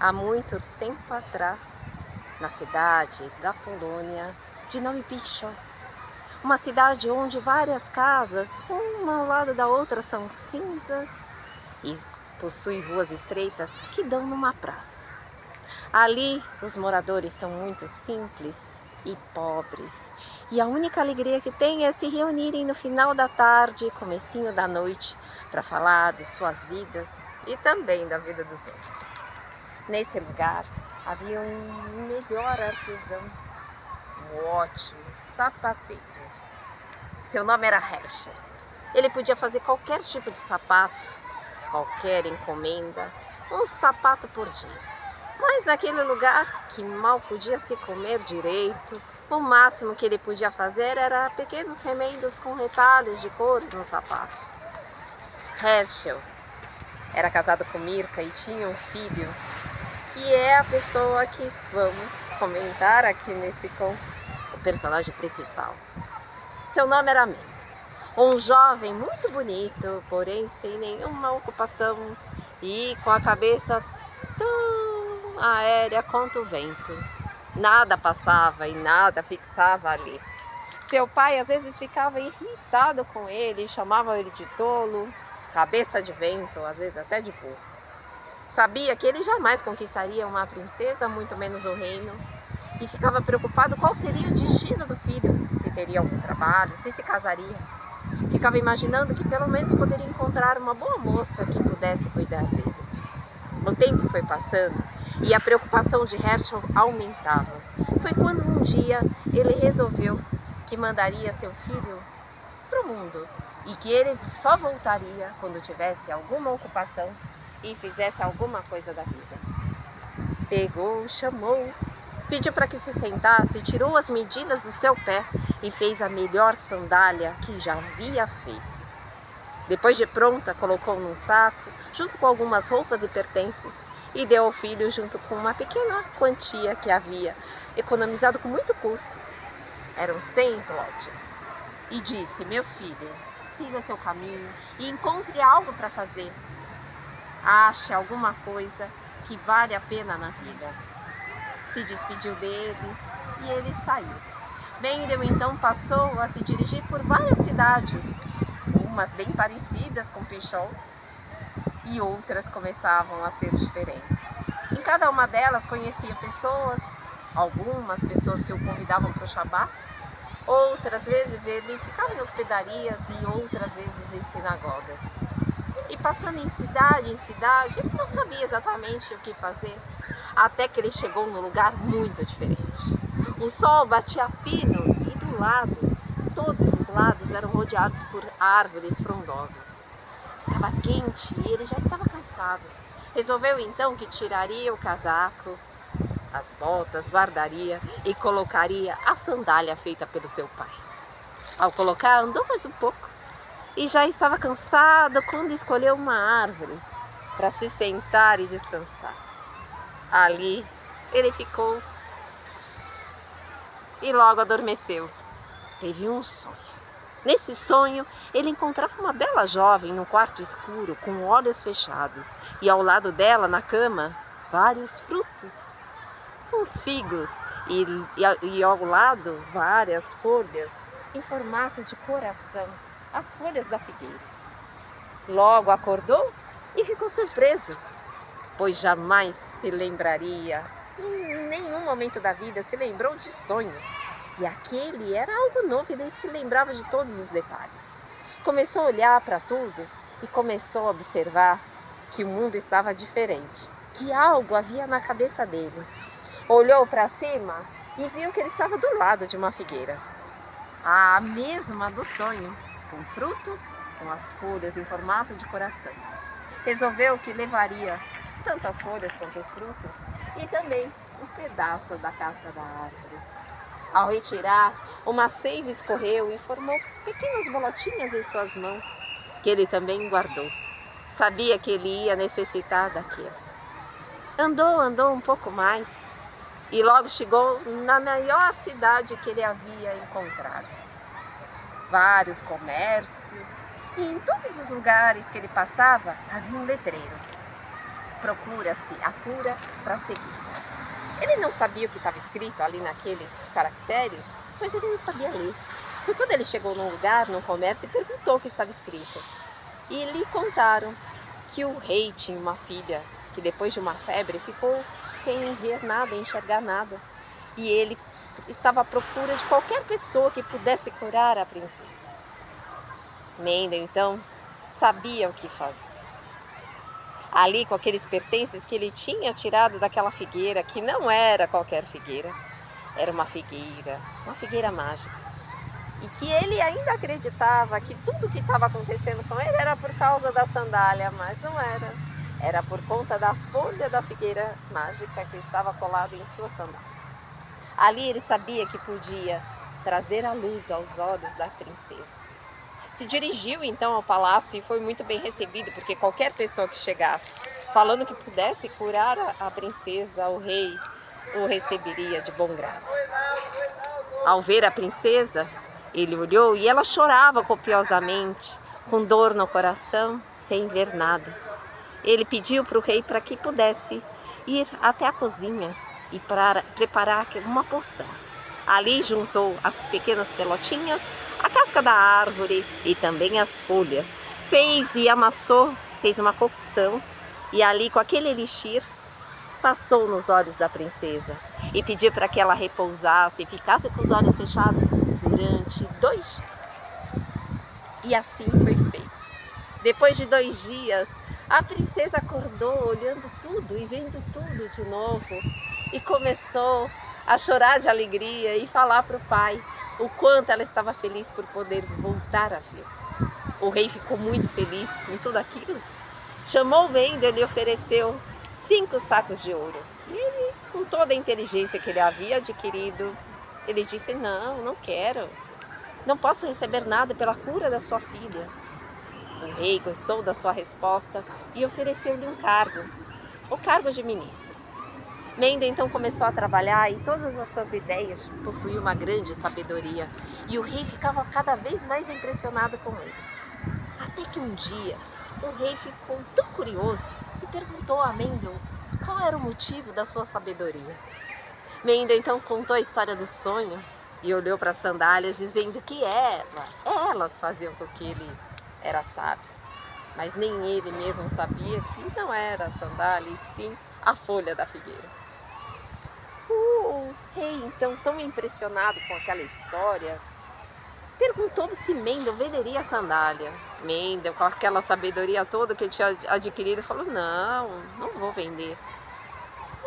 Há muito tempo atrás, na cidade da Polônia de nome Pichot, uma cidade onde várias casas, uma ao lado da outra, são cinzas e possui ruas estreitas que dão numa praça. Ali, os moradores são muito simples e pobres, e a única alegria que têm é se reunirem no final da tarde, comecinho da noite, para falar de suas vidas e também da vida dos outros. Nesse lugar havia um melhor artesão, um ótimo sapateiro. Seu nome era Herschel. Ele podia fazer qualquer tipo de sapato, qualquer encomenda, um sapato por dia. Mas naquele lugar que mal podia se comer direito, o máximo que ele podia fazer era pequenos remendos com retalhos de couro nos sapatos. Herschel era casado com Mirka e tinha um filho, que é a pessoa que vamos comentar aqui nesse conto, o personagem principal. Seu nome era Mendel, um jovem muito bonito, porém sem nenhuma ocupação e com a cabeça tão aérea quanto o vento. Nada passava e nada fixava ali. Seu pai às vezes ficava irritado com ele, chamava ele de tolo, cabeça de vento, às vezes até de burro. Sabia que ele jamais conquistaria uma princesa, muito menos o reino, e ficava preocupado qual seria o destino do filho, se teria algum trabalho, se casaria. Ficava imaginando que pelo menos poderia encontrar uma boa moça que pudesse cuidar dele. O tempo foi passando e a preocupação de Herschel aumentava. Foi quando um dia ele resolveu que mandaria seu filho para o mundo e que ele só voltaria quando tivesse alguma ocupação e fizesse alguma coisa da vida. Pegou, chamou, pediu para que se sentasse, tirou as medidas do seu pé e fez a melhor sandália que já havia feito. Depois de pronta, colocou num saco, junto com algumas roupas e pertences, e deu ao filho junto com uma pequena quantia que havia economizado com muito custo. Eram 100 zlotys. E disse: meu filho, siga seu caminho e encontre algo para fazer. Ache alguma coisa que vale a pena na vida. Se despediu dele e ele saiu. Mendel então passou a se dirigir por várias cidades, umas bem parecidas com Pichot e outras começavam a ser diferentes. Em cada uma delas conhecia pessoas, algumas pessoas que o convidavam para o Shabbat, outras vezes ele ficava em hospedarias e outras vezes em sinagogas. E passando em cidade, ele não sabia exatamente o que fazer, até que ele chegou num lugar muito diferente. O sol batia a pino e do lado, todos os lados eram rodeados por árvores frondosas. Estava quente e ele já estava cansado. Resolveu então que tiraria o casaco, as botas, guardaria e colocaria a sandália feita pelo seu pai. Ao colocar, andou mais um pouco e já estava cansado quando escolheu uma árvore para se sentar e descansar. Ali ele ficou e logo adormeceu. Teve um sonho. Nesse sonho, ele encontrava uma bela jovem num quarto escuro, com olhos fechados, e ao lado dela, na cama, vários frutos, uns figos, e ao lado, várias folhas em formato de coração, as folhas da figueira. Logo acordou e ficou surpreso, pois jamais se lembraria, em nenhum momento da vida se lembrou de sonhos. E aquele era algo novo e ele se lembrava de todos os detalhes. Começou a olhar para tudo e começou a observar que o mundo estava diferente, que algo havia na cabeça dele. Olhou para cima e viu que ele estava do lado de uma figueira, a mesma do sonho, com frutos, com as folhas em formato de coração. Resolveu que levaria tanto as folhas quanto os frutos e também um pedaço da casca da árvore. Ao retirar, uma seiva escorreu e formou pequenas bolotinhas em suas mãos, que ele também guardou. Sabia que ele ia necessitar daquilo. Andou um pouco mais e logo chegou na maior cidade que ele havia encontrado. Vários comércios e em todos os lugares que ele passava havia um letreiro. procura-se a cura para seguir. Ele não sabia o que estava escrito ali naqueles caracteres, pois ele não sabia ler. Foi quando ele chegou num lugar, num comércio, e perguntou o que estava escrito. E lhe contaram que o rei tinha uma filha que depois de uma febre ficou sem ver nada, enxergar nada. E ele estava à procura de qualquer pessoa que pudesse curar a princesa. Mendel, então, sabia o que fazer. Ali, com aqueles pertences que ele tinha tirado daquela figueira, que não era qualquer figueira, era uma figueira mágica. E que ele ainda acreditava que tudo que estava acontecendo com ele era por causa da sandália, mas não era. Era por conta da folha da figueira mágica que estava colada em sua sandália. Ali ele sabia que podia trazer a luz aos olhos da princesa. Se dirigiu então ao palácio e foi muito bem recebido, porque qualquer pessoa que chegasse falando que pudesse curar a princesa, o rei o receberia de bom grado. Ao ver a princesa, ele olhou e ela chorava copiosamente, com dor no coração, sem ver nada. Ele pediu para o rei para que pudesse ir até a cozinha e preparar uma poção. Ali juntou as pequenas pelotinhas, a casca da árvore e também as folhas. Fez e amassou, fez uma cocção e ali com aquele elixir passou nos olhos da princesa e pediu para que ela repousasse e ficasse com os olhos fechados durante 2 dias. E assim foi feito. Depois de 2 dias, a princesa acordou olhando tudo e vendo tudo de novo e começou a chorar de alegria e falar para o pai o quanto ela estava feliz por poder voltar a ver. O rei ficou muito feliz com tudo aquilo. Chamou o Mendel e lhe ofereceu 5 sacos de ouro, que ele, com toda a inteligência que ele havia adquirido, ele disse: não quero, não posso receber nada pela cura da sua filha. O rei gostou da sua resposta e ofereceu-lhe um cargo, o cargo de ministro. Mendel então começou a trabalhar e todas as suas ideias possuíam uma grande sabedoria e o rei ficava cada vez mais impressionado com ele. Até que um dia o rei ficou tão curioso e perguntou a Mendel qual era o motivo da sua sabedoria. Mendel então contou a história do sonho e olhou para as sandálias dizendo que elas faziam com que ele era sábio. Mas nem ele mesmo sabia que não era a sandália e sim a folha da figueira. O rei então, tão impressionado com aquela história, perguntou se Mendel venderia a sandália. Mendel, com aquela sabedoria toda que ele tinha adquirido, falou: não vou vender.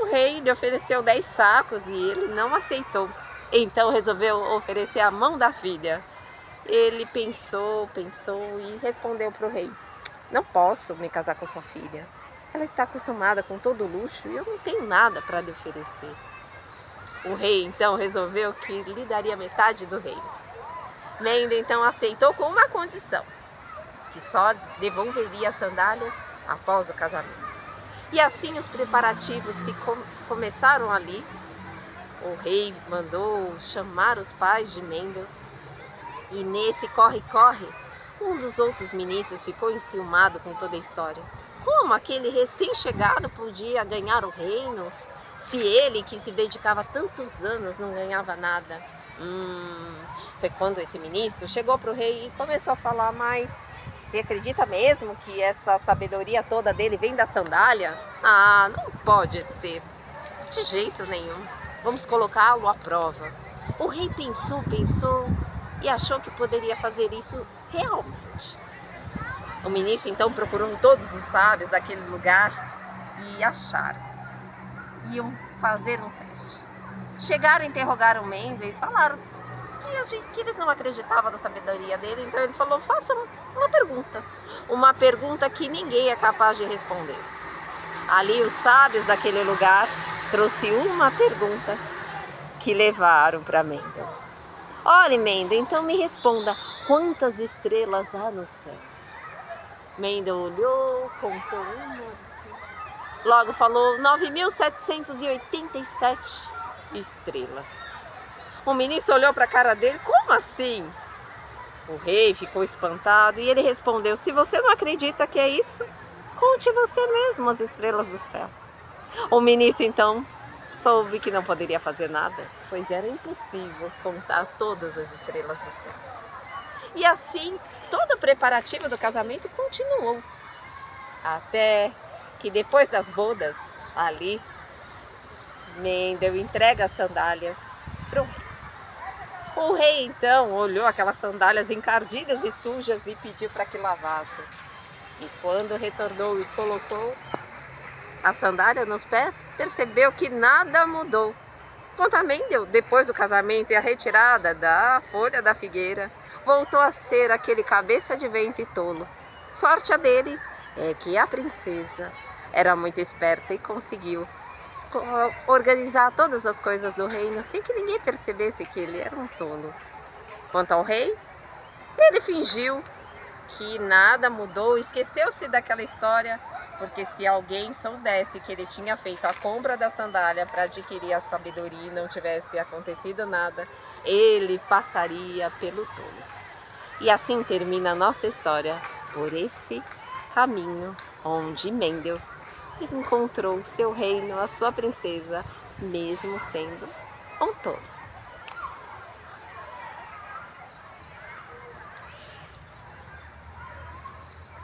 O rei lhe ofereceu 10 sacos e ele não aceitou. Então resolveu oferecer a mão da filha. Ele pensou e respondeu para o rei: não posso me casar com sua filha. Ela está acostumada com todo o luxo e eu não tenho nada para lhe oferecer. O rei então resolveu que lhe daria metade do reino. Mendel então aceitou com uma condição, que só devolveria as sandálias após o casamento. E assim os preparativos começaram ali. O rei mandou chamar os pais de Mendel e nesse corre-corre, um dos outros ministros ficou enciumado com toda a história. Como aquele recém-chegado podia ganhar o reino se ele, que se dedicava tantos anos, não ganhava nada? Foi quando esse ministro chegou para o rei e começou a falar: mas você acredita mesmo que essa sabedoria toda dele vem da sandália? Não pode ser, de jeito nenhum. Vamos colocá-lo à prova. O rei pensou e achou que poderia fazer isso realmente. O ministro então procurou todos os sábios daquele lugar e acharam. Iam fazer um teste. Chegaram a interrogar o Mendel e falaram que eles não acreditavam na sabedoria dele. Então ele falou: faça uma pergunta que ninguém é capaz de responder. Ali os sábios daquele lugar trouxeram uma pergunta que levaram para Mendel. Olhe, Mendel, então me responda: quantas estrelas há no céu? Mendel olhou, contou uma, logo falou: 9.787 estrelas. O ministro olhou para a cara dele: como assim? O rei ficou espantado e ele respondeu: se você não acredita que é isso, Conte você mesmo as estrelas do céu. O ministro então soube que não poderia fazer nada, pois era impossível contar todas as estrelas do céu. E assim, todo o preparativo do casamento continuou. Até que depois das bodas, ali, Mendel entrega as sandálias para o rei. O rei então olhou aquelas sandálias encardidas e sujas e pediu para que lavassem. E quando retornou e colocou a sandália nos pés, percebeu que nada mudou. Quanto a Mendel, depois do casamento e a retirada da folha da figueira, voltou a ser aquele cabeça de vento e tolo. Sorte a dele é que a princesa era muito esperta e conseguiu organizar todas as coisas do reino sem que ninguém percebesse que ele era um tolo. Quanto ao rei, ele fingiu que nada mudou, esqueceu-se daquela história, porque se alguém soubesse que ele tinha feito a compra da sandália para adquirir a sabedoria e não tivesse acontecido nada, ele passaria pelo tolo. E assim termina a nossa história, por esse caminho onde Mendel encontrou seu reino, a sua princesa, mesmo sendo um tolo.